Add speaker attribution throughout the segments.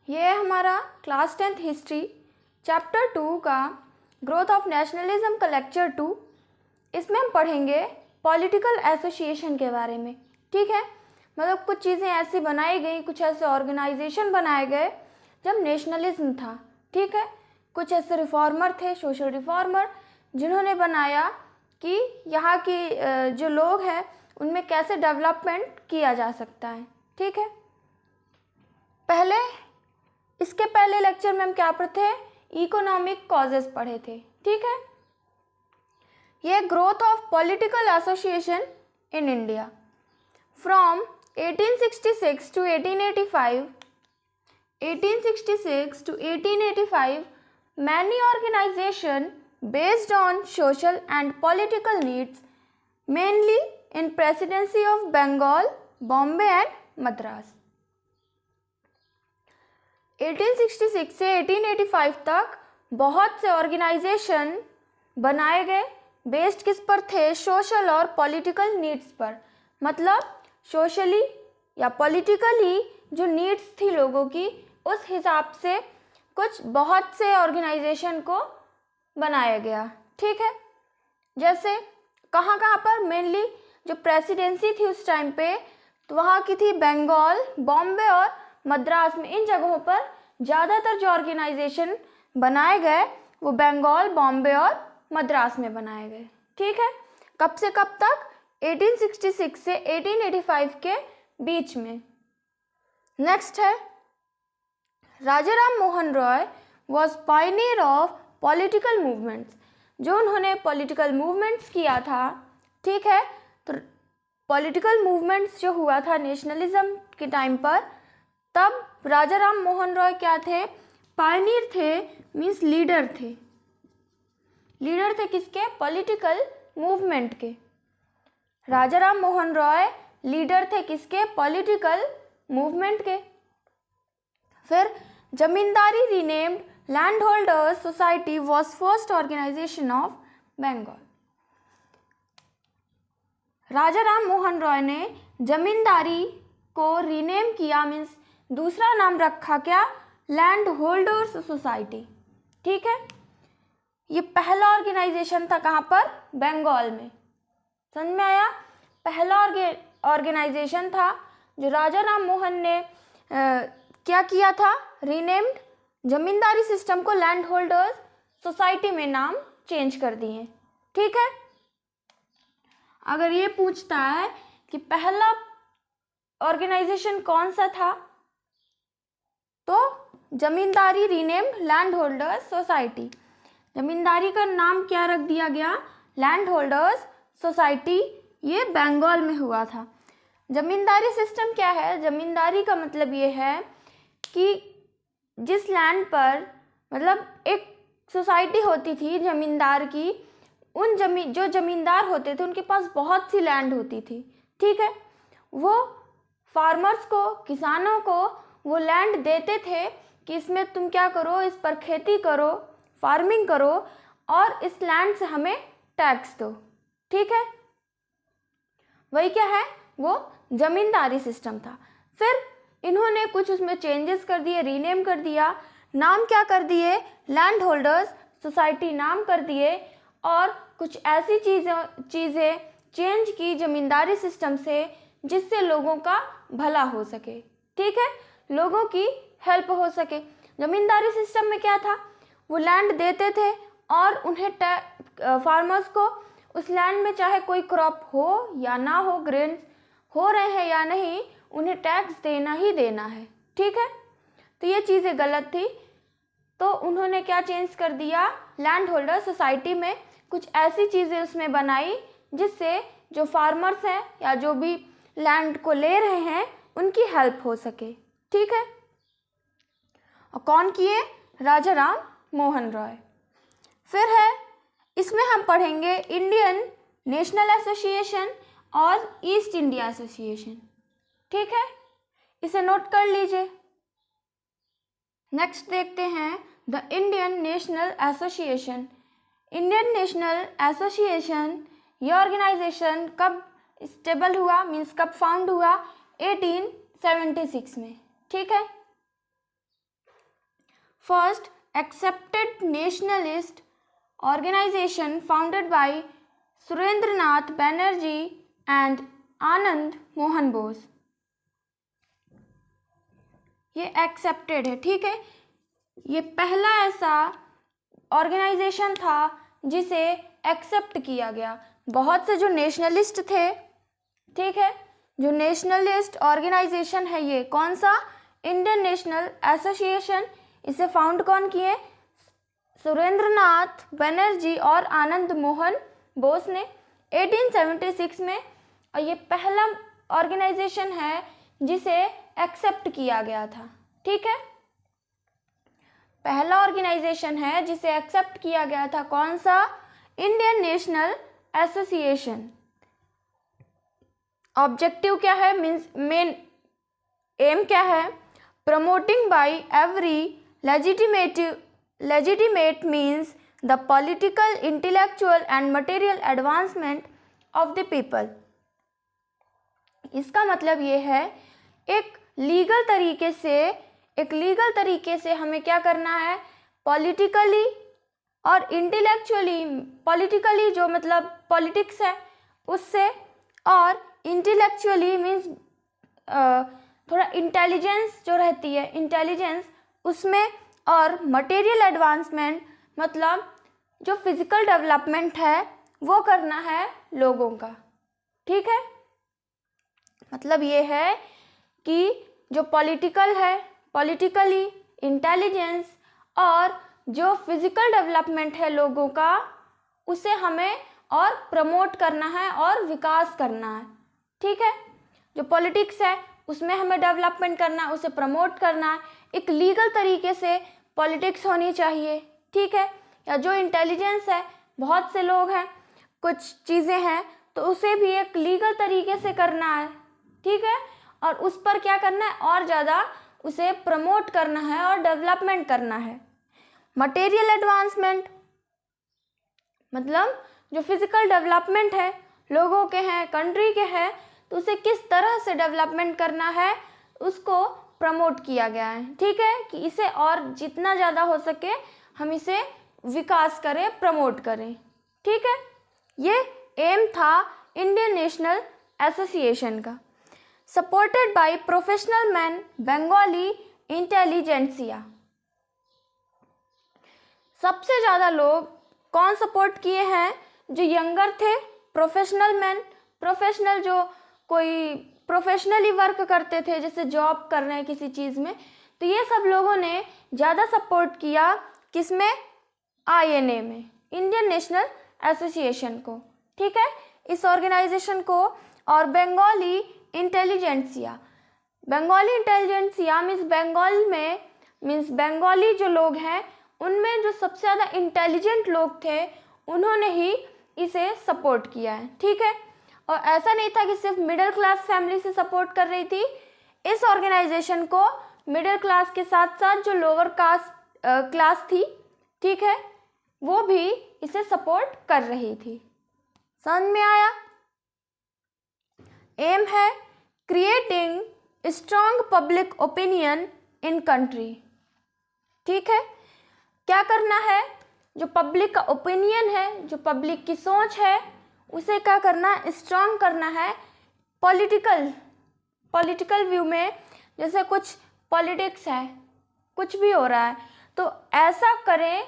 Speaker 1: ये है हमारा क्लास 10th हिस्ट्री चैप्टर 2 का ग्रोथ ऑफ नेशनलिज्म का लेक्चर 2। इसमें हम पढ़ेंगे पॉलिटिकल एसोसिएशन के बारे में। ठीक है, मतलब कुछ चीज़ें ऐसी बनाई गई, कुछ ऐसे ऑर्गेनाइजेशन बनाए गए जब नेशनलिज्म था। ठीक है, कुछ ऐसे रिफॉर्मर थे, सोशल रिफॉर्मर, जिन्होंने बनाया कि यहाँ की जो लोग हैं उनमें कैसे डेवलपमेंट किया जा सकता है। ठीक है, इसके पहले लेक्चर में हम क्या पढ़े थे? इकोनॉमिक कॉजेस पढ़े थे। ठीक है, ये growth of political association in India from 1866 to 1885 many organization based on social and political needs mainly in presidency of Bengal, Bombay and Madras। 1866 से 1885 तक बहुत से ऑर्गेनाइजेशन बनाए गए, बेस्ड किस पर थे? सोशल और पॉलिटिकल नीड्स पर। मतलब सोशली या पॉलिटिकली जो नीड्स थी लोगों की, उस हिसाब से कुछ बहुत से ऑर्गेनाइजेशन को बनाया गया। ठीक है, जैसे कहाँ कहाँ पर? मेनली जो प्रेसिडेंसी थी उस टाइम पे, तो वहाँ की थी बंगाल, बॉम्बे और मद्रास में। इन जगहों पर ज़्यादातर जो ऑर्गेनाइजेशन बनाए गए वो बंगाल, बॉम्बे और मद्रास में बनाए गए। ठीक है, कब से कब तक? 1866 से 1885 के बीच में। नेक्स्ट है Rajaram Mohan Roy was Pioneer of political movements. जो उन्होंने पॉलिटिकल मूवमेंट्स किया था, ठीक है, तो पॉलिटिकल मूवमेंट्स जो हुआ था नेशनलिज्म के टाइम पर, तब राजाराम मोहन रॉय क्या थे? पायनियर थे, मीन्स लीडर थे। लीडर थे किसके? पॉलिटिकल मूवमेंट के। राजाराम मोहन रॉय लीडर थे किसके? पॉलिटिकल मूवमेंट के। फिर Zamindari renamed landholders society was first organization of Bengal. Rajaram Mohan Roy ने जमींदारी को रीनेम किया, मीन्स दूसरा नाम रखा, क्या? Land holders society. ठीक है, ये पहला ऑर्गेनाइजेशन था कहाँ पर? बंगाल में। समझ में आया? पहला ऑर्गेनाइजेशन था जो राजाराम मोहन ने क्या किया था? रीनेम्ड जमींदारी सिस्टम को लैंड होल्डर्स सोसाइटी में नाम चेंज कर दिए। ठीक है, अगर ये पूछता है कि पहला ऑर्गेनाइजेशन कौन सा था, तो जमींदारी रीनेम्ड लैंड होल्डर्स सोसाइटी। जमींदारी का नाम क्या रख दिया गया? Land holders society. ये बंगाल में हुआ था। जमींदारी सिस्टम क्या है? जमींदारी का मतलब ये है कि जिस लैंड पर, मतलब एक सोसाइटी होती थी जमींदार की, उन जो जमींदार होते थे उनके पास बहुत सी लैंड होती थी। ठीक है, वो फार्मर्स को, किसानों को वो लैंड देते थे कि इसमें तुम क्या करो, इस पर खेती करो, फार्मिंग करो और इस लैंड से हमें टैक्स दो। ठीक है, वही क्या है? वो जमींदारी सिस्टम था। फिर इन्होंने कुछ उसमें चेंजेस कर दिए, रीनेम कर दिया, नाम क्या कर दिए? लैंड होल्डर्स सोसाइटी नाम कर दिए, और कुछ ऐसी चीज़ें चेंज की जमींदारी सिस्टम से जिससे लोगों का भला हो सके। ठीक है, लोगों की हेल्प हो सके। जमींदारी सिस्टम में क्या था? वो लैंड देते थे और उन्हें फार्मर्स को उस लैंड में चाहे कोई क्रॉप हो या ना हो, ग्रेन्स हो रहे हैं या नहीं, उन्हें टैक्स देना ही देना है। ठीक है, तो ये चीज़ें गलत थी, तो उन्होंने क्या चेंज कर दिया? लैंड होल्डर सोसाइटी में कुछ ऐसी चीज़ें उसमें बनाई जिससे जो फार्मर्स हैं या जो भी लैंड को ले रहे हैं उनकी हेल्प हो सके। ठीक है, और कौन किए? राजाराम मोहन रॉय। फिर है, इसमें हम पढ़ेंगे इंडियन नेशनल एसोसिएशन और ईस्ट इंडिया एसोसिएशन। ठीक है, इसे नोट कर लीजिए। नेक्स्ट देखते हैं the Indian national association. Indian national association, ये ऑर्गेनाइजेशन कब स्टेबल हुआ, मीन्स कब फाउंड हुआ? 1876 में। ठीक है, first accepted nationalist organization founded by Surendranath Banerjee and Anand Mohan Bose. ये एक्सेप्टेड है, ठीक है। ये पहला ऐसा ऑर्गेनाइजेशन था जिसे एक्सेप्ट किया गया। बहुत से जो नेशनलिस्ट थे, ठीक है, जो नेशनलिस्ट ऑर्गेनाइजेशन है, ये कौन सा, इंडियन नेशनल एसोसिएशन, इसे फाउंड कौन किए, सुरेंद्रनाथ बनर्जी और आनंद मोहन बोस ने 1876 में। और ये पहला ऑर्गेनाइजेशन है जिसे एक्सेप्ट किया गया था, ठीक है। पहला ऑर्गेनाइजेशन है जिसे एक्सेप्ट किया गया था, कौन सा, इंडियन नेशनल एसोसिएशन। ऑब्जेक्टिव क्या है, मीन्स मेन एम क्या है, promoting by every legitimate means the political, intellectual and material advancement of the people। इसका मतलब ये है एक लीगल तरीके से हमें क्या करना है, पॉलिटिकली और इंटेलेक्चुअली, पॉलिटिकली जो मतलब पॉलिटिक्स है उससे, और इंटेलेक्चुअली मीन्स थोड़ा इंटेलिजेंस जो रहती है, इंटेलिजेंस उसमें, और मटेरियल एडवांसमेंट मतलब जो फिजिकल डेवलपमेंट है वो करना है लोगों का, ठीक है। मतलब ये है कि जो पॉलिटिकल है, पॉलिटिकली, इंटेलिजेंस और जो फिजिकल डेवलपमेंट है लोगों का, उसे हमें और प्रमोट करना है और विकास करना है, ठीक है। जो पॉलिटिक्स है उसमें हमें डेवलपमेंट करना है, उसे प्रमोट करना है, एक लीगल तरीके से पॉलिटिक्स होनी चाहिए, ठीक है। या जो इंटेलिजेंस है, बहुत से लोग हैं, कुछ चीज़ें हैं, तो उसे भी एक लीगल तरीके से करना है, ठीक है। और उस पर क्या करना है, और ज़्यादा उसे प्रमोट करना है और डेवलपमेंट करना है। मटेरियल एडवांसमेंट मतलब जो फिजिकल डेवलपमेंट है लोगों के हैं, कंट्री के हैं, तो उसे किस तरह से डेवलपमेंट करना है उसको प्रमोट किया गया है, ठीक है, कि इसे और जितना ज़्यादा हो सके हम इसे विकास करें, प्रमोट करें, ठीक है। ये एम था इंडियन नेशनल एसोसिएशन का। Supported by professional man, Bengali intelligentsia. सबसे ज़्यादा लोग कौन सपोर्ट किए हैं, जो यंगर थे, प्रोफेशनल मैन, प्रोफेशनल जो कोई प्रोफेशनली वर्क करते थे, जैसे जॉब कर रहे हैं किसी चीज़ में, तो ये सब लोगों ने ज़्यादा सपोर्ट किया किसमें, INA में, इंडियन नेशनल एसोसिएशन को, ठीक है, इस ऑर्गेनाइजेशन को। और Bengali intelligentsia, Bengali intelligentsia means Bengal में, मीन्स बंगाली जो लोग हैं उनमें जो सबसे ज़्यादा इंटेलिजेंट लोग थे उन्होंने ही इसे सपोर्ट किया है, ठीक है। और ऐसा नहीं था कि सिर्फ मिडिल क्लास फैमिली से सपोर्ट कर रही थी, इस ऑर्गेनाइजेशन को मिडिल क्लास के साथ साथ जो लोअर कास्ट क्लास थी, ठीक है, वो भी इसे सपोर्ट कर रही थी। समझ में आया। एम है creating strong public opinion in country, ठीक है। क्या करना है, जो पब्लिक का ओपिनियन है, जो पब्लिक की सोच है, उसे क्या करना है, स्ट्रॉन्ग करना है। पॉलिटिकल व्यू में जैसे कुछ पॉलिटिक्स है, कुछ भी हो रहा है, तो ऐसा करें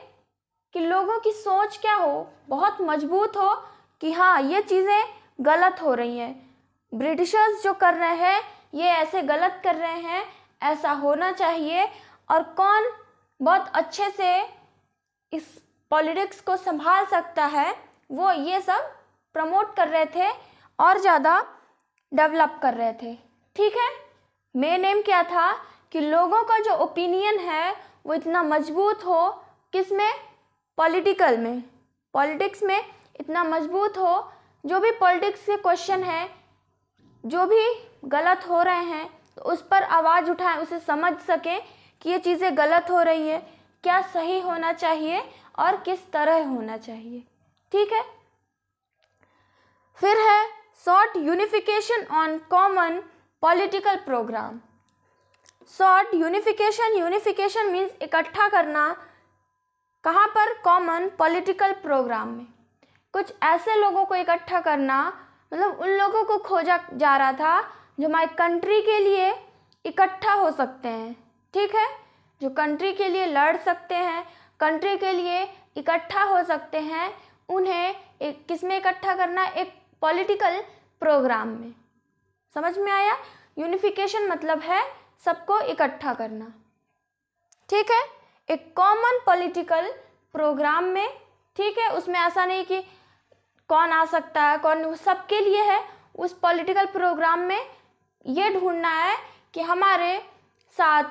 Speaker 1: कि लोगों की सोच क्या हो, बहुत मजबूत हो कि हाँ ये चीज़ें गलत हो रही हैं, ब्रिटिशर्स जो कर रहे हैं ये ऐसे गलत कर रहे हैं, ऐसा होना चाहिए, और कौन बहुत अच्छे से इस पॉलिटिक्स को संभाल सकता है, वो ये सब प्रमोट कर रहे थे और ज़्यादा डेवलप कर रहे थे, ठीक है। मेन एम क्या था कि लोगों का जो ओपिनियन है वो इतना मजबूत हो, किसमें, पॉलिटिकल में, पॉलिटिक्स में इतना मजबूत हो, जो भी पॉलिटिक्स के क्वेश्चन है, जो भी गलत हो रहे हैं, तो उस पर आवाज़ उठाएं, उसे समझ सकें कि ये चीज़ें गलत हो रही है, क्या सही होना चाहिए और किस तरह होना चाहिए, ठीक है। फिर है short unification on common political programme. Sort unification, unification means इकट्ठा करना, कहाँ पर, कॉमन पॉलिटिकल प्रोग्राम में। कुछ ऐसे लोगों को इकट्ठा करना, मतलब उन लोगों को खोजा जा रहा था जो हमारी कंट्री के लिए इकट्ठा हो सकते हैं, ठीक है, जो कंट्री के लिए लड़ सकते हैं, कंट्री के लिए इकट्ठा हो सकते हैं, उन्हें एक किस में इकट्ठा करना, एक पॉलिटिकल प्रोग्राम में। समझ में आया? यूनिफिकेशन मतलब है सबको इकट्ठा करना, ठीक है, एक कॉमन पॉलिटिकल प्रोग्राम में, ठीक है। उसमें ऐसा नहीं कि कौन आ सकता है कौन, सबके लिए है। उस पॉलिटिकल प्रोग्राम में ये ढूंढना है कि हमारे साथ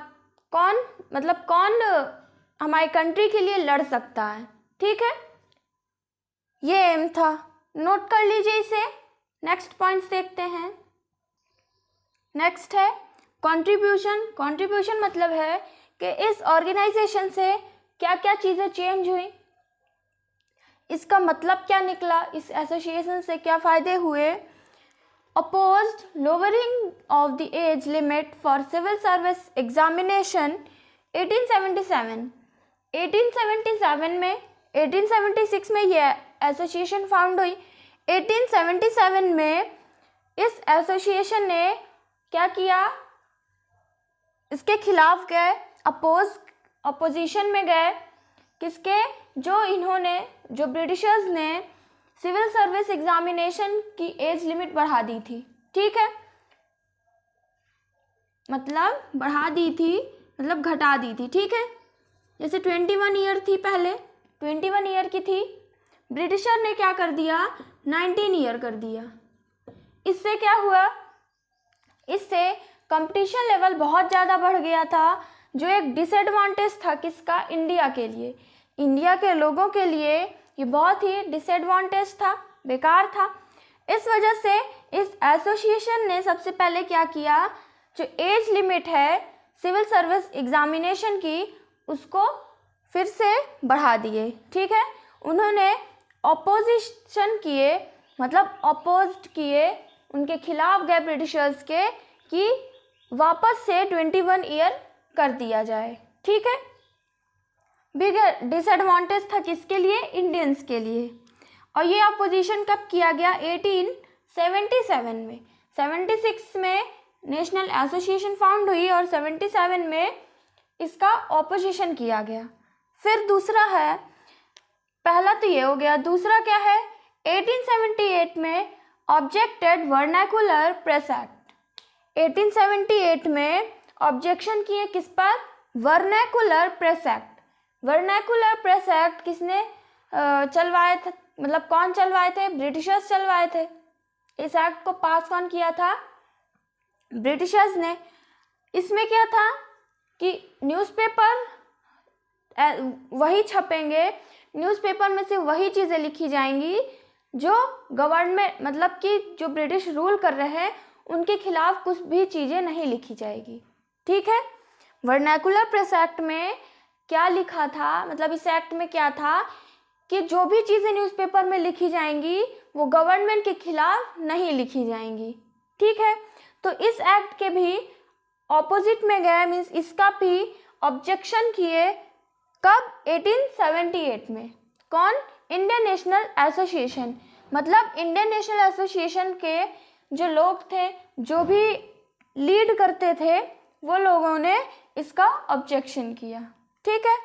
Speaker 1: कौन, मतलब कौन हमारी कंट्री के लिए लड़ सकता है, ठीक है। ये एम था, नोट कर लीजिए इसे। नेक्स्ट पॉइंट्स देखते हैं। नेक्स्ट है कंट्रीब्यूशन। कंट्रीब्यूशन मतलब है कि इस ऑर्गेनाइजेशन से क्या क्या चीज़ें चेंज हुई, इसका मतलब क्या निकला, इस एसोसिएशन से क्या फ़ायदे हुए। Opposed lowering of the age limit for civil service examination 1877। 1877 में, 1876 में ये एसोसिएशन फाउंड हुई। 1877 में इस एसोसिएशन ने क्या किया, इसके खिलाफ गए, अपोजिशन में गए, किसके, जो इन्होंने, जो ब्रिटिशर्स ने सिविल सर्विस एग्जामिनेशन की एज लिमिट बढ़ा दी थी, ठीक है, मतलब बढ़ा दी थी, मतलब घटा दी थी, ठीक है। जैसे 21 ईयर थी, पहले 21 ईयर की थी, ब्रिटिशर ने क्या कर दिया, 19 ईयर कर दिया। इससे क्या हुआ, इससे कंपटीशन लेवल बहुत ज़्यादा बढ़ गया था, जो एक डिसएडवांटेज था किसका, इंडिया के लिए, इंडिया के लोगों के लिए ये बहुत ही डिसएडवांटेज था, बेकार था। इस वजह से इस एसोसिएशन ने सबसे पहले क्या किया, जो एज लिमिट है सिविल सर्विस एग्जामिनेशन की, उसको फिर से बढ़ा दिए, ठीक है। उन्होंने ऑपोजिशन किए, मतलब अपोज्ड किए, उनके खिलाफ गए ब्रिटिशर्स के, कि वापस से 21 ईयर कर दिया जाए, ठीक है। बिग डिसएडवांटेज था किसके लिए, इंडियंस के लिए। और ये अपोजिशन कब किया गया, 1877 में। 76 में नेशनल एसोसिएशन फाउंड हुई और 77 में इसका ऑपोजिशन किया गया। फिर दूसरा है, पहला तो ये हो गया, दूसरा क्या है, 1878 में ऑब्जेक्टेड वर्नाकुलर प्रेस एक्ट। 1878 में ऑब्जेक्शन किए किस पर, vernacular press act. Vernacular press act किसने चलवाए थे, मतलब कौन चलवाए थे, ब्रिटिशर्स चलवाए थे। इस एक्ट को पास कौन किया था, ब्रिटिशर्स ने। इसमें क्या था कि न्यूज़पेपर वही छपेंगे, न्यूज़पेपर में से वही चीज़ें लिखी जाएंगी जो गवर्नमेंट, मतलब कि जो ब्रिटिश रूल कर रहे हैं उनके खिलाफ कुछ भी चीज़ें नहीं लिखी जाएगी, ठीक है। वर्नाकुलर प्रेस एक्ट में क्या लिखा था, मतलब इस एक्ट में क्या था कि जो भी चीज़ें न्यूज़पेपर में लिखी जाएंगी वो गवर्नमेंट के खिलाफ नहीं लिखी जाएंगी, ठीक है। तो इस एक्ट के भी ऑपोजिट में गए, मीन्स इसका भी ऑब्जेक्शन किए, कब, 1878 में। कौन, इंडियन नेशनल एसोसिएशन, मतलब इंडियन नेशनल एसोसिएशन के जो लोग थे, जो भी लीड करते थे, वो लोगों ने इसका ऑब्जेक्शन किया, ठीक है।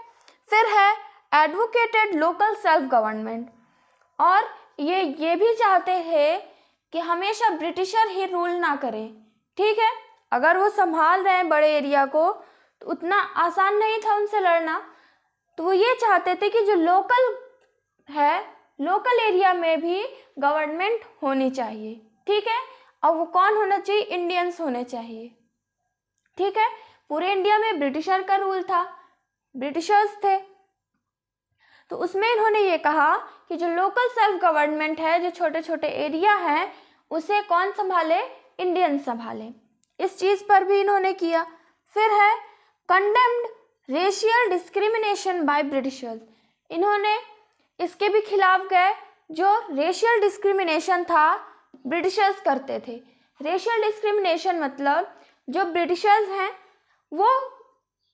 Speaker 1: फिर है एडवोकेटेड लोकल सेल्फ गवर्नमेंट, और ये भी चाहते हैं कि हमेशा ब्रिटिशर ही रूल ना करें, ठीक है। अगर वो संभाल रहे हैं बड़े एरिया को तो उतना आसान नहीं था उनसे लड़ना, तो वो ये चाहते थे कि जो लोकल है, लोकल एरिया में भी गवर्नमेंट होनी चाहिए, ठीक है। और वो कौन होना चाहिए, इंडियंस होने चाहिए, ठीक है। पूरे इंडिया में ब्रिटिशर का रूल था, ब्रिटिशर्स थे, तो उसमें इन्होंने ये कहा कि जो लोकल सेल्फ गवर्नमेंट है, जो छोटे छोटे एरिया हैं, उसे कौन संभाले, इंडियन संभाले। इस चीज़ पर भी इन्होंने किया। फिर है condemned racial discrimination by Britishers. इन्होंने इसके भी खिलाफ गए, जो रेशियल डिस्क्रिमिनेशन था ब्रिटिशर्स करते थे। रेशियल डिस्क्रिमिनेशन मतलब जो ब्रिटिशर्स हैं वो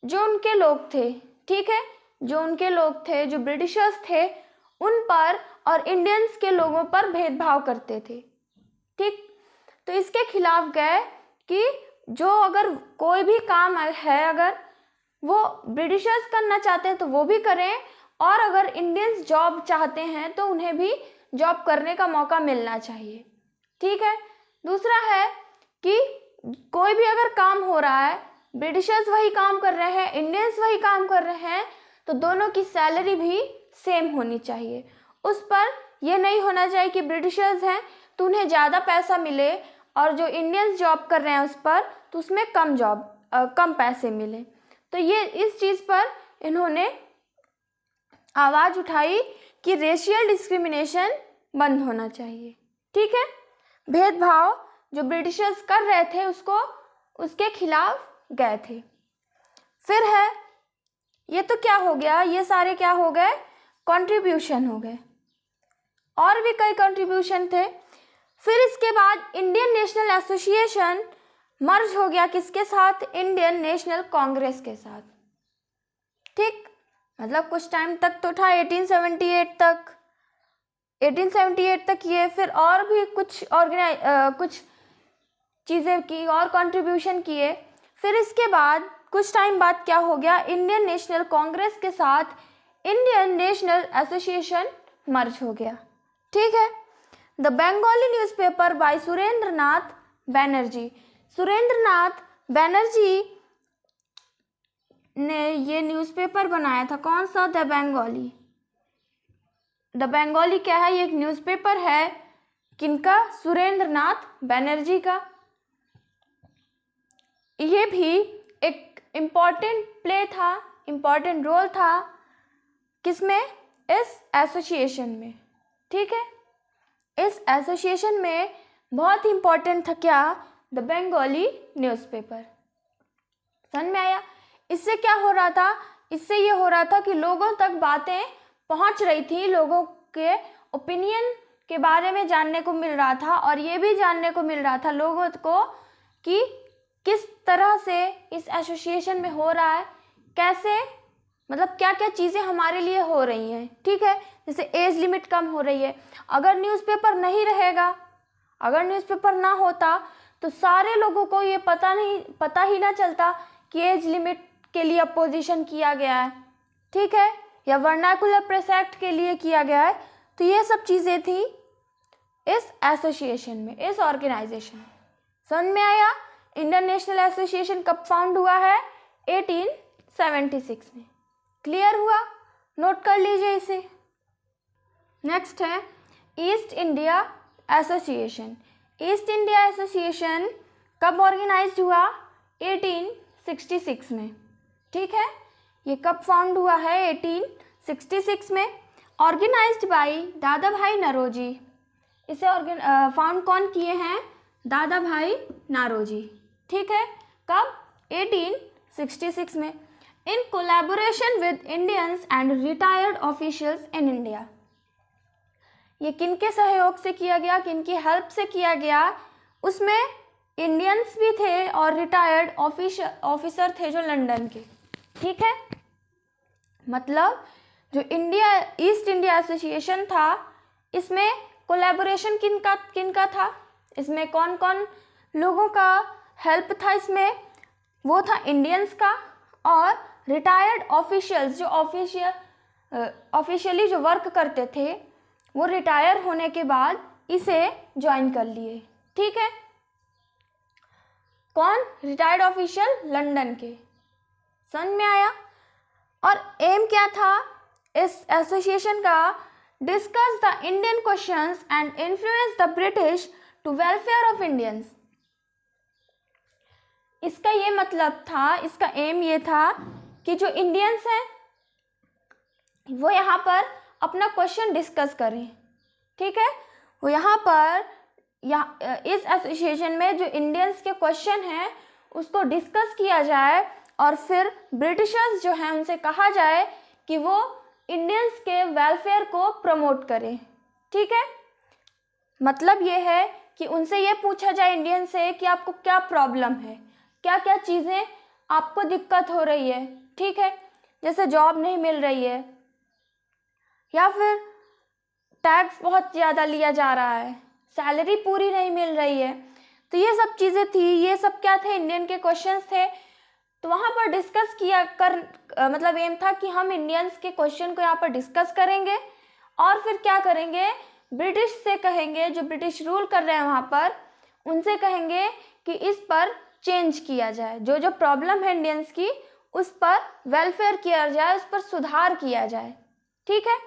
Speaker 1: जो उनके लोग थे, ठीक है, जो उनके लोग थे, जो ब्रिटिशर्स थे, उन पर और इंडियंस के लोगों पर भेदभाव करते थे। ठीक, तो इसके खिलाफ गए कि जो अगर कोई भी काम है, अगर वो ब्रिटिशर्स करना चाहते हैं तो वो भी करें, और अगर इंडियंस जॉब चाहते हैं तो उन्हें भी जॉब करने का मौका मिलना चाहिए। ठीक है। दूसरा है कि कोई भी अगर काम हो रहा है, ब्रिटिशर्स वही काम कर रहे हैं, इंडियंस वही काम कर रहे हैं, तो दोनों की सैलरी भी सेम होनी चाहिए। उस पर यह नहीं होना चाहिए कि ब्रिटिशर्स हैं तो उन्हें ज़्यादा पैसा मिले और जो इंडियंस जॉब कर रहे हैं उस पर तो उसमें कम पैसे मिले। तो ये इस चीज़ पर इन्होंने आवाज़ उठाई कि रेशियल डिस्क्रिमिनेशन बंद होना चाहिए। ठीक है, भेदभाव जो ब्रिटिशर्स कर रहे थे उसके खिलाफ गए थे। फिर है, ये तो क्या हो गया, ये सारे क्या हो गए, कंट्रीब्यूशन हो गए, और भी कई कंट्रीब्यूशन थे। फिर इसके बाद इंडियन नेशनल एसोसिएशन मर्ज हो गया किसके साथ, इंडियन नेशनल कांग्रेस के साथ। ठीक, मतलब कुछ टाइम तक तो था, 1878 तक ये, फिर और भी कुछ कुछ चीज़ें की और कंट्रीब्यूशन किए। फिर इसके बाद कुछ टाइम बाद क्या हो गया, इंडियन नेशनल कांग्रेस के साथ इंडियन नेशनल एसोसिएशन मर्ज हो गया। ठीक है। The Bengali newspaper by Surendranath Banerjee, Surendranath Banerjee ने ये न्यूज़पेपर बनाया था, कौन सा, द बंगाली। द बंगाली क्या है, ये एक न्यूज़पेपर है, किनका, सुरेंद्रनाथ बैनर्जी का। ये भी एक इम्पॉर्टेंट प्ले था, इम्पॉर्टेंट रोल था, किसमें, इस एसोसिएशन में। ठीक है, इस एसोसिएशन में बहुत इम्पॉर्टेंट था क्या, द बंगाली न्यूज़पेपर। समझ में आया। इससे क्या हो रहा था, इससे ये हो रहा था कि लोगों तक बातें पहुंच रही थी, लोगों के ओपिनियन के बारे में जानने को मिल रहा था, और ये भी जानने को मिल रहा था लोगों को कि किस तरह से इस एसोसिएशन में हो रहा है, कैसे, मतलब क्या क्या चीज़ें हमारे लिए हो रही हैं। ठीक है, जैसे एज लिमिट कम हो रही है। अगर न्यूज़पेपर नहीं रहेगा, अगर न्यूज़पेपर ना होता तो सारे लोगों को ये पता ही ना चलता कि एज लिमिट के लिए अपोजिशन किया गया है। ठीक है, या वर्नाकुलर प्रेस एक्ट के लिए किया गया है। तो ये सब चीज़ें थी इस एसोसिएशन में, इस ऑर्गेनाइजेशन। समझ में आया। इंडियन नेशनल एसोसिएशन कब फाउंड हुआ है, 1876 में। क्लियर हुआ, नोट कर लीजिए इसे। नेक्स्ट है east India association. East India association कब ऑर्गेनाइज्ड हुआ, 1866 में। ठीक है, ये कब फाउंड हुआ है, 1866 में। ऑर्गेनाइज्ड बाय दादा भाई नौरोजी। इसे फाउंड कौन किए हैं, दादा भाई नौरोजी। ठीक है, कब, 1866 में, in collaboration with Indians and retired officials in India. ये किनके सहयोग से किया गया, किनकी हेल्प से किया गया, उसमें इंडियंस भी थे और रिटायर्ड ऑफिसर थे जो लंदन के। ठीक है, मतलब जो ईस्ट इंडिया एसोसिएशन था, इसमें कोलैबोरेशन किनका था, इसमें कौन कौन लोगों का हेल्प था, इसमें वो था इंडियंस का और रिटायर्ड ऑफिशियल्स, जो ऑफिशियली जो वर्क करते थे वो रिटायर होने के बाद इसे ज्वाइन कर लिए। ठीक है, कौन, रिटायर्ड ऑफिशियल लंदन के। समझ में आया। और एम क्या था इस एसोसिएशन का, discuss the Indian questions and influence the British to welfare of Indians. इसका ये मतलब था, इसका एम ये था कि जो इंडियंस हैं वो यहाँ पर अपना क्वेश्चन डिस्कस करें। ठीक है, वो यहाँ पर इस एसोसिएशन में जो इंडियंस के क्वेश्चन हैं उसको डिस्कस किया जाए और फिर ब्रिटिशर्स जो हैं उनसे कहा जाए कि वो इंडियंस के वेलफेयर को प्रमोट करें। ठीक है, मतलब ये है कि उनसे ये पूछा जाए इंडियन से कि आपको क्या प्रॉब्लम है, क्या क्या चीज़ें आपको दिक्कत हो रही है, ठीक है, जैसे जॉब नहीं मिल रही है या फिर टैक्स बहुत ज़्यादा लिया जा रहा है, सैलरी पूरी नहीं मिल रही है, तो ये सब चीज़ें थी, ये सब क्या थे, इंडियन के क्वेश्चंस थे। तो वहाँ पर डिस्कस किया कर मतलब एम था कि हम इंडियंस के क्वेश्चन को यहाँ पर डिस्कस करेंगे और फिर क्या करेंगे, ब्रिटिश से कहेंगे, जो ब्रिटिश रूल कर रहे हैं वहाँ पर, उनसे कहेंगे कि इस पर चेंज किया जाए, जो जो प्रॉब्लम है इंडियंस की उस पर वेलफेयर किया जाए, उस पर सुधार किया जाए, ठीक है,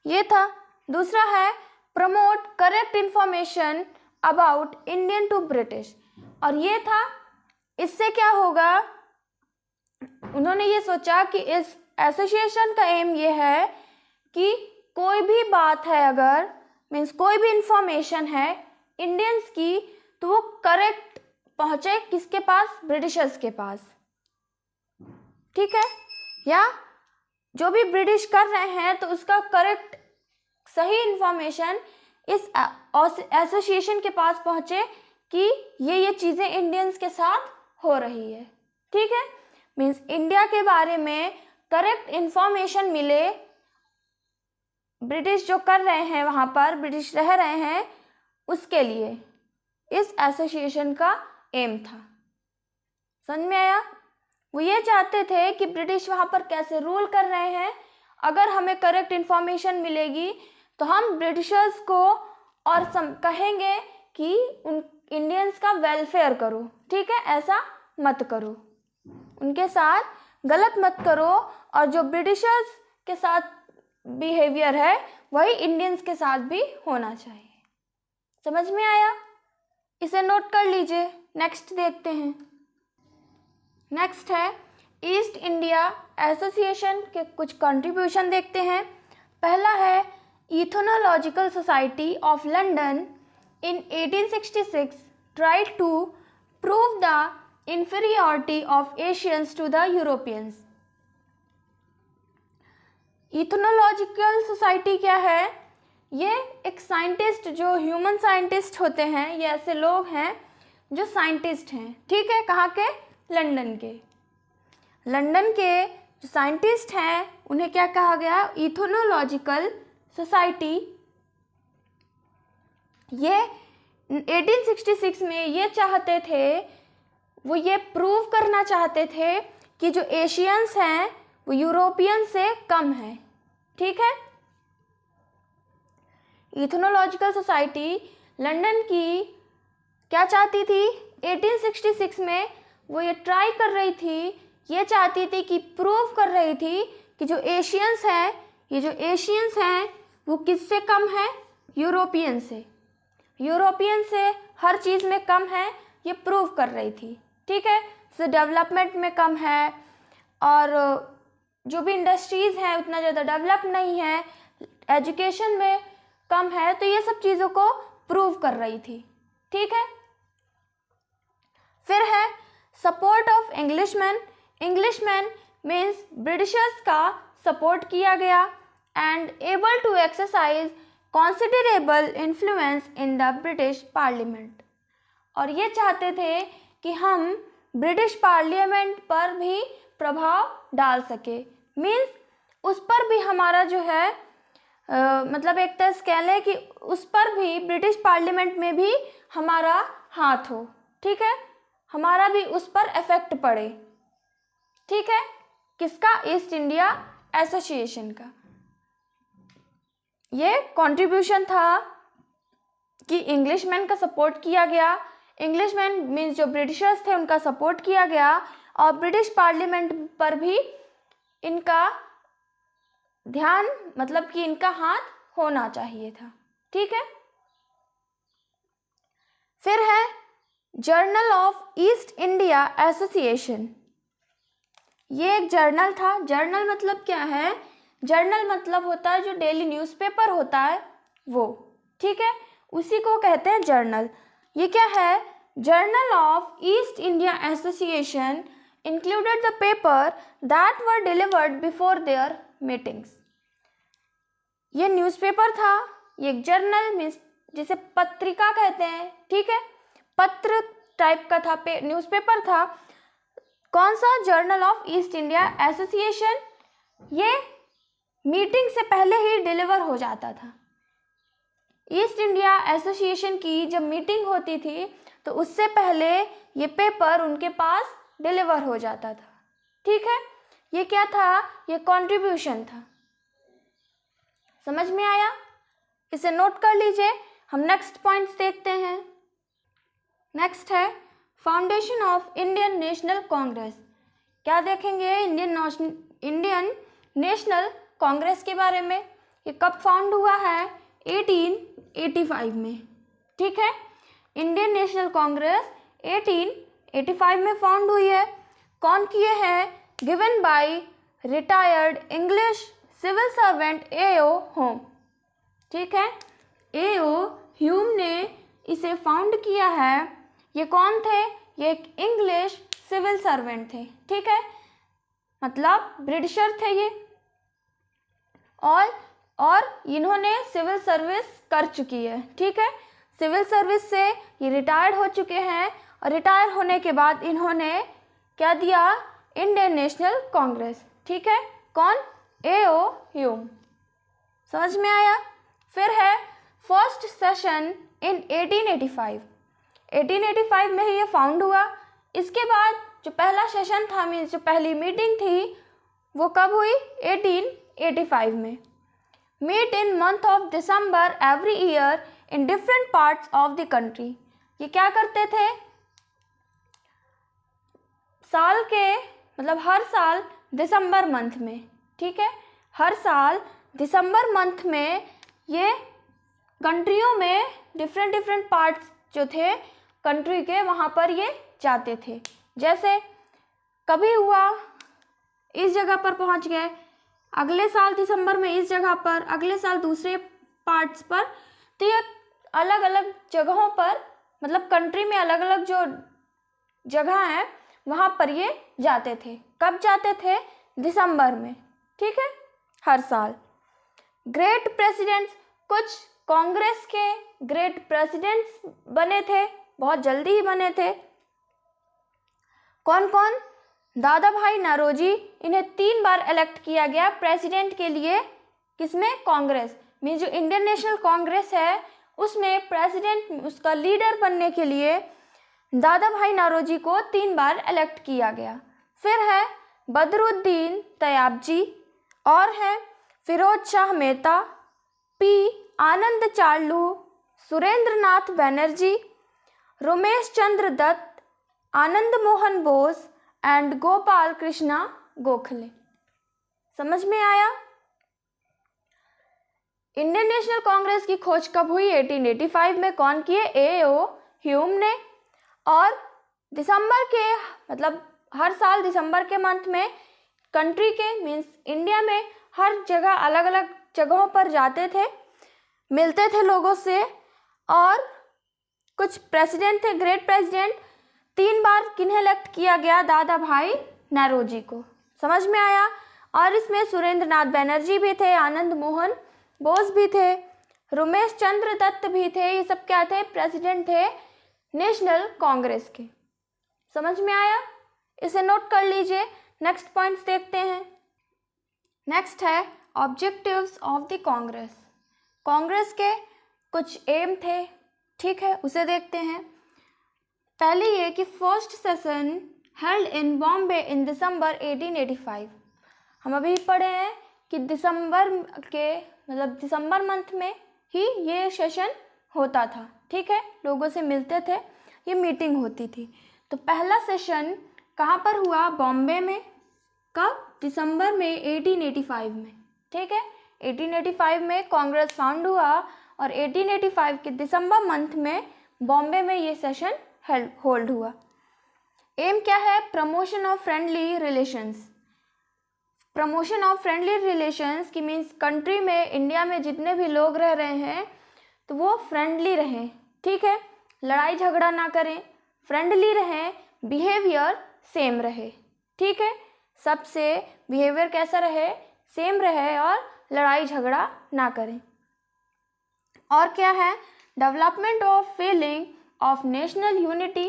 Speaker 1: ये था। दूसरा है promote correct information about Indian to British, और ये था, इससे क्या होगा, उन्होंने ये सोचा कि इस एसोसिएशन का एम ये है कि कोई भी बात है, अगर मीन्स कोई भी इंफॉर्मेशन है इंडियंस की, तो वो करेक्ट पहुँचे किसके पास, ब्रिटिशर्स के पास, ठीक है, या जो भी ब्रिटिश कर रहे हैं तो उसका करेक्ट सही इंफॉर्मेशन इस एसोसिएशन के पास पहुँचे कि ये चीज़ें इंडियंस के साथ हो रही है, ठीक है, मीन्स इंडिया के बारे में करेक्ट इंफॉर्मेशन मिले, ब्रिटिश जो कर रहे हैं वहाँ पर, ब्रिटिश रह रहे हैं, उसके लिए इस एसोसिएशन का एम था। समझ में आया? वो ये चाहते थे कि ब्रिटिश वहाँ पर कैसे रूल कर रहे हैं, अगर हमें करेक्ट इंफॉर्मेशन मिलेगी तो हम ब्रिटिशर्स को और कहेंगे कि उन इंडियंस का वेलफेयर करो, ठीक है, ऐसा मत करो, उनके साथ गलत मत करो, और जो ब्रिटिशर्स के साथ बिहेवियर है वही इंडियंस के साथ भी होना चाहिए। समझ में आया? इसे नोट कर लीजिए। नेक्स्ट देखते हैं। नेक्स्ट है ईस्ट इंडिया एसोसिएशन के कुछ कंट्रीब्यूशन देखते हैं। पहला है ethnological society of London in 1866 tried to prove the inferiority of Asians to the Europeans. Ethnological society क्या है? ये एक साइंटिस्ट, जो ह्यूमन साइंटिस्ट होते हैं, ये ऐसे लोग हैं जो साइंटिस्ट हैं, ठीक है, कहाँ के? लंदन के। लंदन के जो साइंटिस्ट हैं उन्हें क्या कहा गया? इथोनोलॉजिकल सोसाइटी। ये 1866 में ये चाहते थे, वो ये प्रूव करना चाहते थे कि जो एशियंस हैं वो यूरोपियन से कम है, ठीक है। इथोनोलॉजिकल सोसाइटी लंदन की क्या चाहती थी? 1866 में वो ये ट्राई कर रही थी, ये चाहती थी कि प्रूव कर रही थी कि जो एशियंस हैं, ये जो एशियंस हैं वो किससे कम है? यूरोपियन से। यूरोपियन से हर चीज़ में कम है, ये प्रूव कर रही थी, ठीक है। जैसे डेवलपमेंट में कम है, और जो भी इंडस्ट्रीज़ हैं उतना ज़्यादा डेवलप नहीं है, एजुकेशन में कम है, तो ये सब चीज़ों को प्रूव कर रही थी, ठीक है। फिर है support of Englishman. Englishman means Britishers का सपोर्ट किया गया, and able to exercise considerable influence in the British Parliament। और ये चाहते थे कि हम ब्रिटिश पार्लियामेंट पर भी प्रभाव डाल सके, मीन्स उस पर भी हमारा जो है मतलब एक तरह से कह लें कि उस पर भी, ब्रिटिश पार्लियामेंट में भी हमारा हाथ हो, ठीक है, हमारा भी उस पर इफेक्ट पड़े, ठीक है। किसका? ईस्ट इंडिया एसोसिएशन का। ये कंट्रीब्यूशन था कि इंग्लिशमैन का सपोर्ट किया गया, इंग्लिशमैन मीन्स जो ब्रिटिशर्स थे उनका सपोर्ट किया गया, और ब्रिटिश पार्लियामेंट पर भी इनका ध्यान, मतलब कि इनका हाथ होना चाहिए था, ठीक है। फिर है journal of east India association. ये एक जर्नल था। जर्नल मतलब क्या है? जर्नल मतलब होता है जो डेली न्यूज़पेपर होता है वो, ठीक है, उसी को कहते हैं जर्नल। ये क्या है? Journal of east India association included the paper that were delivered before there meetings. ये न्यूज़पेपर था, ये एक जर्नल मीन्स जिसे पत्रिका कहते हैं, ठीक है, पत्र टाइप का था, न्यूज़पेपर था। कौन सा? Journal of east India association. ये मीटिंग से पहले ही डिलीवर हो जाता था। ईस्ट इंडिया एसोसिएशन की जब मीटिंग होती थी तो उससे पहले ये पेपर उनके पास डिलीवर हो जाता था। ठीक है, ये क्या था? ये कंट्रीब्यूशन था। समझ में आया? इसे नोट कर लीजिए। हम नेक्स्ट पॉइंट्स देखते हैं। नेक्स्ट है foundation of Indian national Congress. क्या देखेंगे? इंडियन नेशनल कांग्रेस के बारे में। ये कब फाउंड हुआ है? 1885 में। ठीक है, इंडियन नेशनल कांग्रेस 1885 में फाउंड हुई है। कौन किए हैं? Given by retired English civil servant A.O. Hume. ठीक है, A.O. ह्यूम ने इसे फाउंड किया है। ये कौन थे? ये एक इंग्लिश सिविल सर्वेंट थे। ठीक है, मतलब ब्रिटिशर थे ये, और इन्होंने सिविल सर्विस कर चुकी है। ठीक है, सिविल सर्विस से ये रिटायर्ड हो चुके हैं और रिटायर होने के बाद इन्होंने क्या दिया? Indian national Congress. ठीक है, कौन? A.O. ह्यूम। समझ में आया? फिर है फर्स्ट सेशन इन 1885। 1885 में ही ये फाउंड हुआ। इसके बाद जो पहला सेशन था, मीन्स जो पहली मीटिंग थी, वो कब हुई? 1885 में। Meet in month of December every year in different parts of the country. ये क्या करते थे? साल के मतलब हर साल दिसंबर मंथ में। ठीक है, हर साल दिसंबर मंथ में ये कंट्रियों में डिफरेंट पार्ट्स जो थे कंट्री के, वहाँ पर ये जाते थे। जैसे कभी हुआ इस जगह पर पहुँच गए, अगले साल दिसंबर में इस जगह पर, अगले साल दूसरे पार्ट्स पर। तो ये अलग अलग जगहों पर, मतलब कंट्री में अलग अलग जो जगह हैं वहाँ पर ये जाते थे। कब जाते थे? दिसंबर में। ठीक है, हर साल। ग्रेट प्रेसिडेंट्स, कुछ कांग्रेस के ग्रेट प्रेसिडेंट्स बने थे, बहुत जल्दी ही बने थे। कौन कौन? दादा भाई नौरोजी, इन्हें 3 बार इलेक्ट किया गया प्रेसिडेंट के लिए। किसमें? कांग्रेस में। जो इंडियन नेशनल कांग्रेस है उसमें प्रेसिडेंट, उसका लीडर बनने के लिए दादा भाई नौरोजी को 3 बार इलेक्ट किया गया। फिर है बदरुद्दीन तयाबजी, और है फिरोज शाह मेहता, P. आनंद चार्लू, सुरेंद्र नाथ बनर्जी, रमेश चंद्र दत्त, आनंद मोहन बोस एंड गोपाल कृष्णा गोखले। समझ में आया? इंडियन नेशनल कांग्रेस की खोज कब हुई? 1885 में। कौन किए? A.O. ह्यूम ने। और दिसंबर के, मतलब हर साल दिसंबर के मंथ में कंट्री के, मीन्स इंडिया में हर जगह अलग अलग जगहों पर जाते थे, मिलते थे लोगों से। और कुछ प्रेसिडेंट थे, ग्रेट प्रेसिडेंट। 3 बार किन्हें इलेक्ट किया गया? दादा भाई नौरोजी को। समझ में आया? और इसमें सुरेंद्र नाथ बनर्जी भी थे, आनंद मोहन बोस भी थे, रमेश चंद्र दत्त भी थे। ये सब क्या थे? प्रेसिडेंट थे नेशनल कांग्रेस के। समझ में आया? इसे नोट कर लीजिए। नेक्स्ट पॉइंट्स देखते हैं। नेक्स्ट है objectives of the Congress. Congress के कुछ एम थे। ठीक है, उसे देखते हैं। पहले ये कि first session held in Bombay in December 1885। हम अभी पढ़े हैं कि दिसंबर के, मतलब दिसंबर मंथ में ही ये सेशन होता था। ठीक है, लोगों से मिलते थे, ये मीटिंग होती थी। तो पहला सेशन कहाँ पर हुआ? बॉम्बे में। कब? दिसंबर में 1885 में। ठीक है, 1885 में कांग्रेस फाउंड हुआ और 1885 के दिसंबर मंथ में बॉम्बे में ये सेशन होल्ड हुआ। एम क्या है? Promotion of friendly relations. Promotion of friendly relations की मीन्स कंट्री में, इंडिया में जितने भी लोग रह रहे हैं तो वो फ्रेंडली रहें। ठीक है, लड़ाई झगड़ा ना करें, फ्रेंडली रहें, बिहेवियर सेम रहे। ठीक है, सबसे बिहेवियर कैसा रहे? सेम रहे और लड़ाई झगड़ा ना करें। और क्या है? Development of feeling of national unity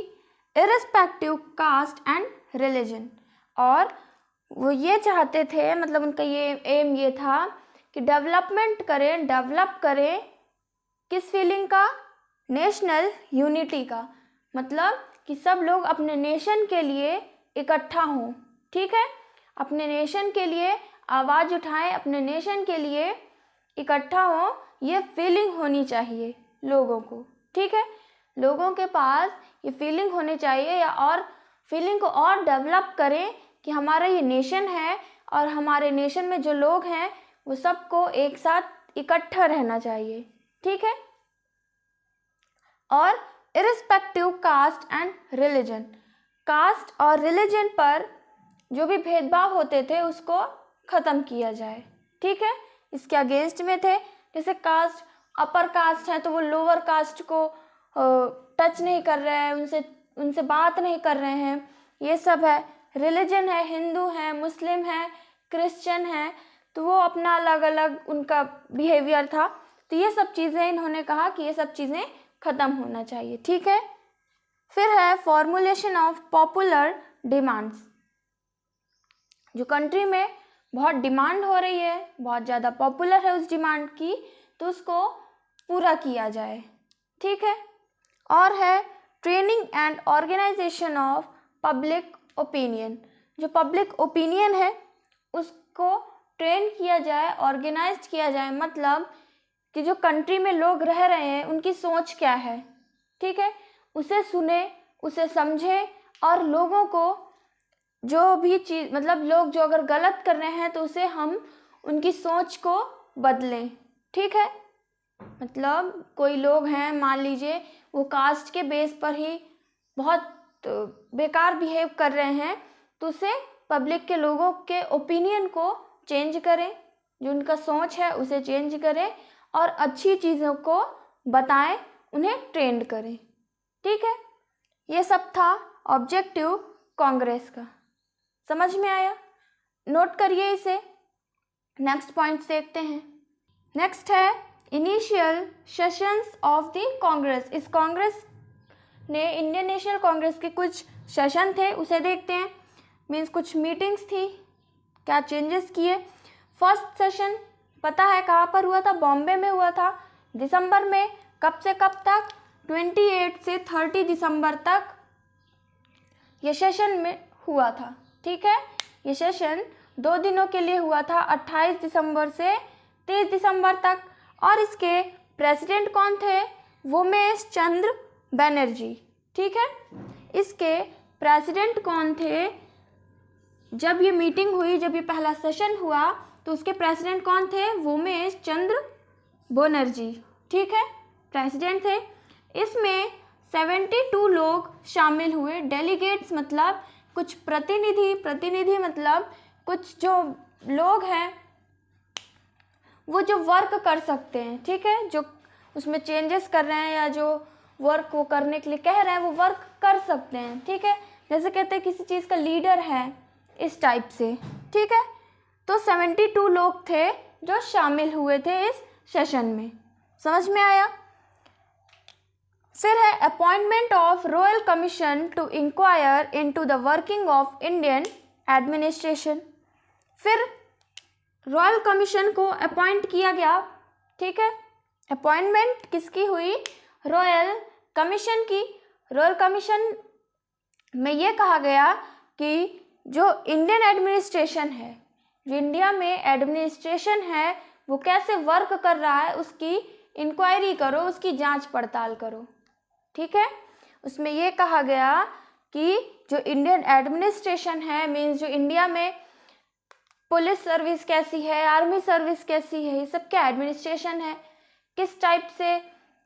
Speaker 1: irrespective caste and religion. और वो ये चाहते थे, मतलब उनका ये एम ये था कि डेवलप करें किस फीलिंग का, नेशनल यूनिटी का, मतलब कि सब लोग अपने नेशन के लिए इकट्ठा हों, ठीक है, अपने नेशन के लिए आवाज़ उठाएं, अपने नेशन के लिए इकट्ठा हों, ये फीलिंग होनी चाहिए लोगों को, ठीक है, लोगों के पास ये फीलिंग होनी चाहिए, या और फीलिंग को और डेवलप करें कि हमारा ये नेशन है और हमारे नेशन में जो लोग हैं वो सबको एक साथ इकट्ठा रहना चाहिए, ठीक है। और irrespective caste and religion, caste और रिलीजन पर जो भी भेदभाव होते थे उसको ख़त्म किया जाए, ठीक है, इसके अगेंस्ट में थे। जैसे कास्ट, अपर कास्ट है तो वो लोअर कास्ट को टच नहीं कर रहे हैं, उनसे बात नहीं कर रहे हैं, ये सब है। रिलीजन है, हिंदू है, मुस्लिम है, क्रिश्चियन है, तो वो अपना अलग अलग उनका बिहेवियर था, तो ये सब चीज़ें इन्होंने कहा कि ये सब चीज़ें ख़त्म होना चाहिए, ठीक है। फिर है फॉर्मुलेशन ऑफ पॉपुलर डिमांड्स, जो कंट्री में बहुत डिमांड हो रही है, बहुत ज़्यादा पॉपुलर है उस डिमांड की, तो उसको पूरा किया जाए, ठीक है। और है training and organisation of public opinion, जो पब्लिक ओपिनियन है उसको ट्रेन किया जाए, ऑर्गेनाइज किया जाए, मतलब कि जो कंट्री में लोग रह रहे हैं उनकी सोच क्या है, ठीक है, उसे सुने, उसे समझे, और लोगों को जो भी चीज़, मतलब लोग जो अगर गलत कर रहे हैं तो उसे हम उनकी सोच को बदलें, ठीक है। मतलब कोई लोग हैं, मान लीजिए वो कास्ट के बेस पर ही बहुत बेकार बिहेव कर रहे हैं, तो उसे पब्लिक के लोगों के ओपिनियन को चेंज करें, जो उनका सोच है उसे चेंज करें और अच्छी चीज़ों को बताएं, उन्हें ट्रेंड करें, ठीक है। ये सब था ऑब्जेक्टिव कांग्रेस का, समझ में आया, नोट करिए इसे। नेक्स्ट पॉइंट्स देखते हैं। नेक्स्ट है initial sessions of the Congress. इस कांग्रेस ने, इंडियन नेशनल कांग्रेस के कुछ सेशन थे, उसे देखते हैं, मीन्स कुछ मीटिंग्स थी, क्या चेंजेस किए। फर्स्ट सेशन पता है कहाँ पर हुआ था, बॉम्बे में हुआ था, दिसंबर में। कब से कब तक, 28 से 30 दिसंबर तक ये सेशन में हुआ था, ठीक है। ये सेशन 2 दिनों के लिए हुआ था, 28 दिसंबर से 30 दिसंबर तक। और इसके प्रेसिडेंट कौन थे, उमेश चंद्र बनर्जी, ठीक है। इसके प्रेसिडेंट कौन थे, जब ये मीटिंग हुई, जब ये पहला सेशन हुआ, तो उसके प्रेसिडेंट कौन थे, उमेश चंद्र बनर्जी, ठीक है, प्रेसिडेंट थे। इसमें 72 लोग शामिल हुए, डेलीगेट्स मतलब कुछ प्रतिनिधि मतलब कुछ जो लोग हैं वो जो वर्क कर सकते हैं, ठीक है, जो उसमें चेंजेस कर रहे हैं या जो वर्क वो करने के लिए कह रहे हैं वो वर्क कर सकते हैं, ठीक है। जैसे कहते हैं किसी चीज़ का लीडर है, इस टाइप से, ठीक है। तो 72 लोग थे जो शामिल हुए थे इस सेशन में, समझ में आया। फिर है appointment of royal commission to inquire into the working of Indian administration. फिर रॉयल कमीशन को अपॉइंट किया गया, ठीक है। अपॉइंटमेंट किसकी हुई, रॉयल कमीशन की। रॉयल कमीशन में ये कहा गया कि जो इंडियन एडमिनिस्ट्रेशन है, जो इंडिया में एडमिनिस्ट्रेशन है वो कैसे वर्क कर रहा है, उसकी इंक्वायरी करो, उसकी जांच पड़ताल करो, ठीक है। उसमें ये कहा गया कि जो इंडियन एडमिनिस्ट्रेशन है, मीन्स जो इंडिया में पुलिस सर्विस कैसी है, आर्मी सर्विस कैसी है, ये सब क्या एडमिनिस्ट्रेशन है, किस टाइप से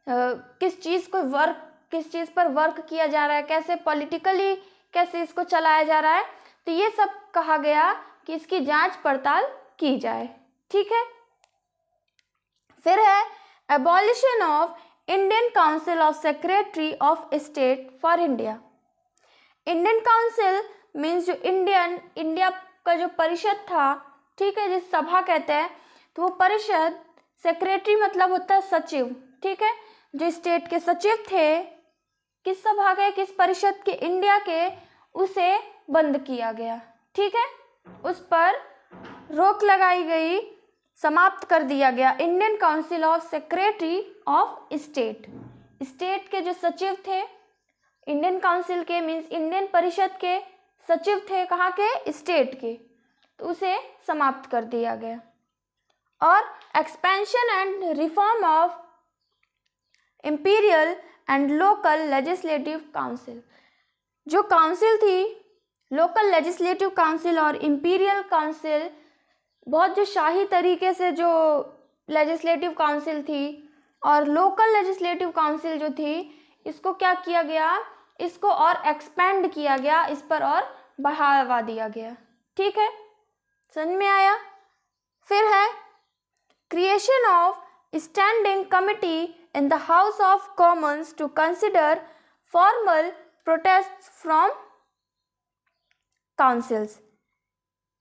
Speaker 1: किस चीज़ पर वर्क किया जा रहा है, कैसे पॉलिटिकली कैसे इसको चलाया जा रहा है, तो ये सब कहा गया कि इसकी जांच पड़ताल की जाए, ठीक है। फिर है abolition of Indian council of secretary of state for India. Indian council means जो इंडिया का जो परिषद था, ठीक है, जिस सभा कहते हैं, तो वो परिषद, सेक्रेटरी मतलब होता है सचिव, ठीक है, जो स्टेट के सचिव थे, किस सभा के, किस परिषद के, इंडिया के, उसे बंद किया गया, ठीक है, उस पर रोक लगाई गई, समाप्त कर दिया गया। Indian council of secretary of state, state के जो सचिव थे इंडियन काउंसिल के, मीन्स इंडियन परिषद के सचिव थे, कहाँ के, स्टेट के, तो उसे समाप्त कर दिया गया। और expansion and reform of imperial and local legislative council, जो काउंसिल थी लोकल लेजिस्लेटिव काउंसिल और इंपीरियल काउंसिल, बहुत जो शाही तरीके से जो लेजिस्लेटिव काउंसिल थी और लोकल लेजिस्लेटिव काउंसिल जो थी, इसको क्या किया गया, इसको और एक्सपेंड किया गया, इस पर और बढ़ावा दिया गया। ठीक है, समझ में आया। फिर है creation of standing committee in the house of commons to consider formal protest from councils.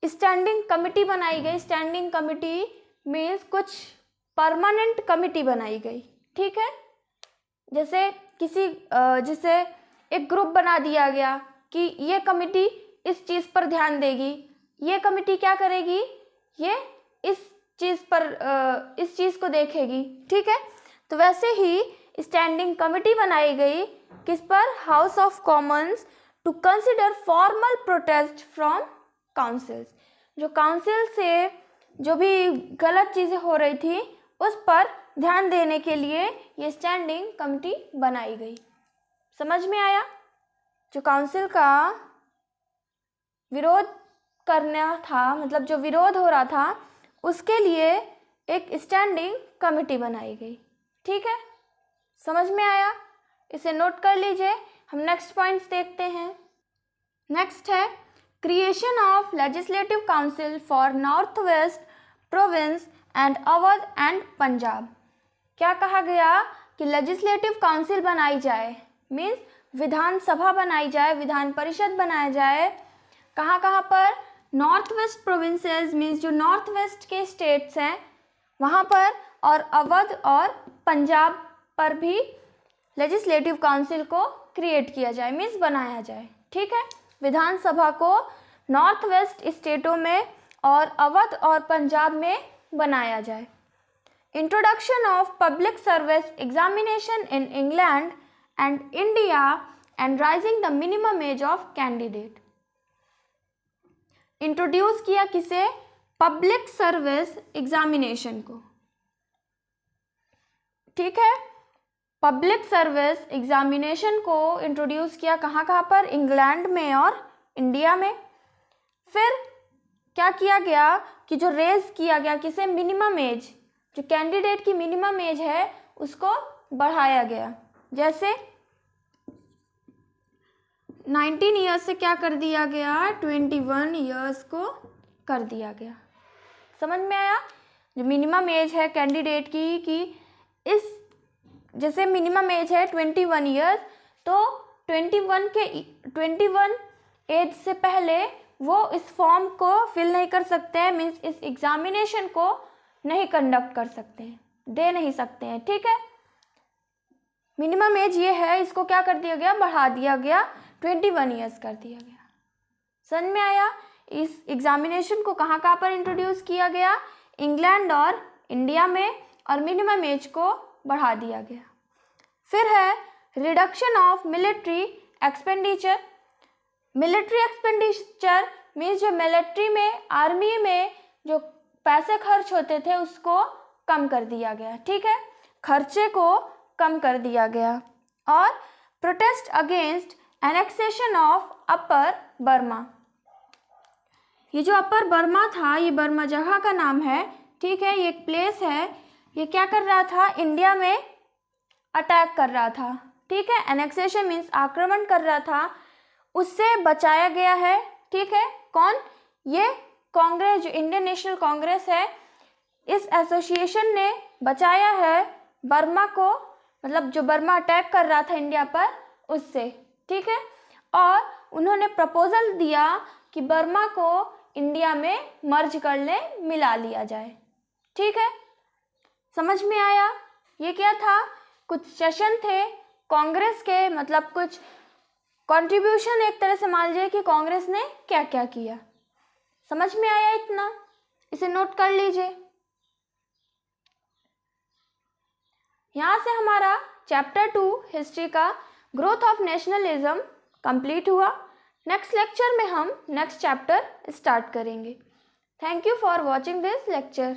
Speaker 1: Standing committee बनाई गई, स्टैंडिंग कमिटी मीन्स कुछ परमानेंट कमिटी बनाई गई। ठीक है, जैसे जिसे एक ग्रुप बना दिया गया कि ये कमिटी इस चीज़ पर ध्यान देगी, ये कमिटी क्या करेगी, ये इस चीज़ को देखेगी। ठीक है, तो वैसे ही स्टैंडिंग कमिटी बनाई गई, किस पर, house of commons to consider formal protest from councils, जो काउंसिल से जो भी गलत चीज़ें हो रही थी उस पर ध्यान देने के लिए ये स्टैंडिंग कमिटी बनाई गई। समझ में आया। जो काउंसिल का विरोध करना था, मतलब जो विरोध हो रहा था, उसके लिए एक स्टैंडिंग कमिटी बनाई गई। ठीक है, समझ में आया, इसे नोट कर लीजिए। हम नेक्स्ट पॉइंट्स देखते हैं। नेक्स्ट है creation of legislative council for north west province and Awadh and Punjab. क्या कहा गया कि लेजिस्लेटिव काउंसिल बनाई जाए, मीन्स विधानसभा बनाई जाए, विधान परिषद बनाया जाए। कहाँ कहाँ पर, नॉर्थ वेस्ट प्रोविंसेस मीन्स जो नॉर्थ वेस्ट के स्टेट्स हैं वहाँ पर, और अवध और पंजाब पर भी लेजिस्लेटिव काउंसिल को क्रिएट किया जाए, मीन्स बनाया जाए। ठीक है, विधानसभा को नॉर्थ वेस्ट स्टेटों में और अवध और पंजाब में बनाया जाए। Introduction of public service examination in England and India and rising the minimum age of candidate. Introduce किया किसे, पब्लिक सर्विस एग्जामिनेशन को। ठीक है, पब्लिक सर्विस एग्जामिनेशन को इंट्रोड्यूस किया कहाँ कहाँ पर, इंग्लैंड में और इंडिया में। फिर क्या किया गया कि जो रेज किया गया किसे, मिनिमम एज, जो कैंडिडेट की मिनिमम एज है उसको बढ़ाया गया। जैसे 19 ईयर्स से क्या कर दिया गया, 21 ईयर्स को कर दिया गया। समझ में आया। जो मिनिमम एज है कैंडिडेट की कि इस, जैसे मिनिमम एज है 21 ईयर्स, तो 21 एज से पहले वो इस फॉर्म को फिल नहीं कर सकते हैं, मीन्स इस एग्जामिनेशन को नहीं कंडक्ट कर सकते हैं, दे नहीं सकते हैं। ठीक है, मिनिमम एज ये है, इसको क्या कर दिया गया, बढ़ा दिया गया, 21 ईयर्स कर दिया गया। समझ में आया। इस एग्जामिनेशन को कहाँ कहाँ पर इंट्रोड्यूस किया गया, इंग्लैंड और इंडिया में, और मिनिमम एज को बढ़ा दिया गया। फिर है reduction of military expenditure. Military expenditure means जो मिलिट्री में, आर्मी में जो पैसे खर्च होते थे उसको कम कर दिया गया। ठीक है, खर्चे को कम कर दिया गया। और protest against annexation of upper Burma. ये जो अपर बर्मा था, ये बर्मा जगह का नाम है। ठीक है, ये एक प्लेस है, ये क्या कर रहा था, इंडिया में अटैक कर रहा था। ठीक है, एनेक्सेशन मीन्स आक्रमण कर रहा था, उससे बचाया गया है। ठीक है, कौन, ये कांग्रेस, जो इंडियन नेशनल कांग्रेस है, इस एसोसिएशन ने बचाया है बर्मा को, मतलब जो बर्मा अटैक कर रहा था इंडिया पर, उससे। ठीक है, और उन्होंने प्रपोजल दिया कि बर्मा को इंडिया में मर्ज कर ले, मिला लिया जाए। ठीक है, समझ में आया। ये क्या था, कुछ सेशन थे कांग्रेस के, मतलब कुछ कंट्रीब्यूशन, एक तरह से मान लीजिए कि कांग्रेस ने क्या क्या किया। समझ में आया इतना? इसे नोट कर लीजिए। यहाँ से हमारा चैप्टर 2 हिस्ट्री का ग्रोथ ऑफ नेशनलिज्म कंप्लीट हुआ। नेक्स्ट लेक्चर में हम नेक्स्ट चैप्टर स्टार्ट करेंगे। Thank you for watching this lecture.